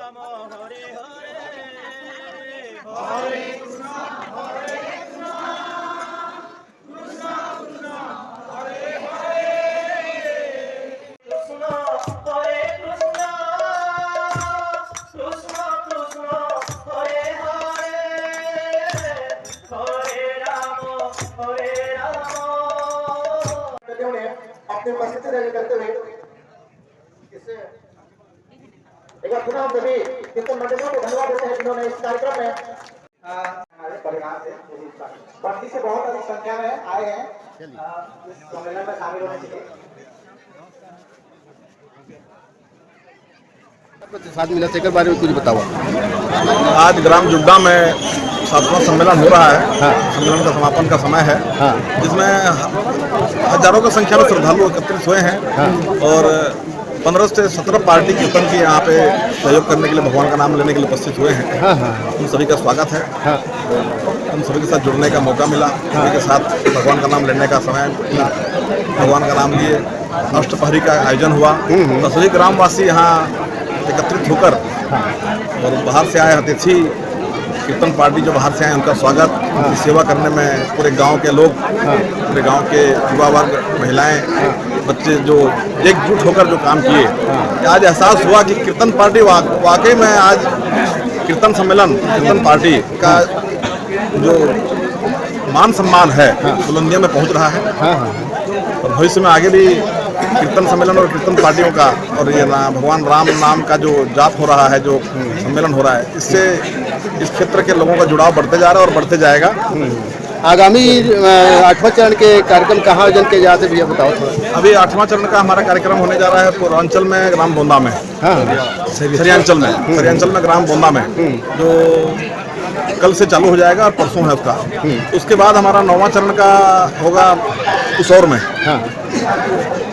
राम हरे हरे हरे कृष्णा कृष्णा कृष्णा हरे हरे कृष्ण हरे कृष्ण कृष्ण कृष्ण हरे हरे हरे राम अपनी उपस्थिति जारी करते हुए इससे एक बार पुनः हम सभी कीर्तन मंडलियों को धन्यवाद देते हैं जिन्होंने इस कार्यक्रम में हमारे परिवार से बढ़ती से बहुत अधिक संख्या में आए हैं इस सम्मेलन में शामिल होने के लिए। साथ मिला के बारे में कुछ बताओ। आज ग्राम जुड्डा में 7वां सम्मेलन हो रहा है। हाँ। सम्मेलन का समापन का समय है। हाँ। जिसमें हजारों की संख्या में श्रद्धालु एकत्रित हुए हैं। हाँ। और 15 से 17 पार्टी कीर्तन की यहाँ पे सहयोग करने के लिए, भगवान का नाम लेने के लिए उपस्थित हुए हैं। हाँ हाँ उन सभी का स्वागत है। हाँ। उन सभी के साथ जुड़ने का मौका मिला। सभी के साथ भगवान का नाम लेने का समय मिला। भगवान का नाम लिए अष्टपहरी का आयोजन हुआ। तो सभी ग्रामवासी यहाँ एकत्रित होकर और बाहर से आए अतिथि कीर्तन पार्टी जो बाहर से आए उनका स्वागत, उनकी सेवा करने में पूरे गांव के लोग, पूरे गांव के युवा वर्ग, महिलाएं, बच्चे जो एकजुट होकर जो काम किए। आज एहसास हुआ कि कीर्तन पार्टी वाकई में आज कीर्तन सम्मेलन, कीर्तन पार्टी का जो मान सम्मान है बुलंदियों में पहुंच रहा है। और भविष्य में आगे भी कीर्तन सम्मेलन और कीर्तन पार्टियों का और ये भगवान राम नाम का जो जाप हो रहा है, जो सम्मेलन हो रहा है, इससे इस क्षेत्र के लोगों का जुड़ाव बढ़ते जा रहा है और बढ़ते जाएगा। आगामी 8वां चरण के कार्यक्रम कहाँ आयोजन किए जाते भैया बताओ थोड़ा। अभी 8वां चरण का हमारा कार्यक्रम होने जा रहा है पूर्वांचल में, ग्राम बोंदा में। हाँ। सरियांचल में ग्राम बोंदा में, जो कल से चालू हो जाएगा और परसों है उसका। उसके बाद हमारा 9वां चरण का होगा उसौर में। हाँ।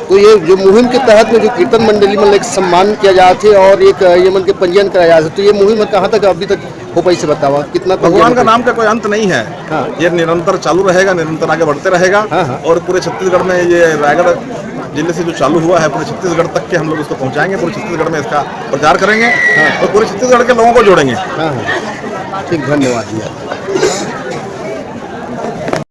तो ये जो मुहिम के तहत में जो कीर्तन मंडली में एक सम्मान किया जाते और एक ये मन के पंजीयन कराया जाता, तो ये मुहिम कहाँ तक अभी तक हो पाई से बतावा कितना? भगवान का नाम का कोई अंत नहीं है। हाँ। ये निरंतर चालू रहेगा, निरंतर आगे बढ़ते रहेगा। हाँ। और पूरे छत्तीसगढ़ में ये रायगढ़ जिले से जो चालू हुआ है, पूरे छत्तीसगढ़ तक के हम लोग इसको पहुंचाएंगे। पूरे छत्तीसगढ़ में इसका प्रचार करेंगे और पूरे छत्तीसगढ़ के लोगों को जोड़ेंगे। हाँ। ठीक, धन्यवाद भैया।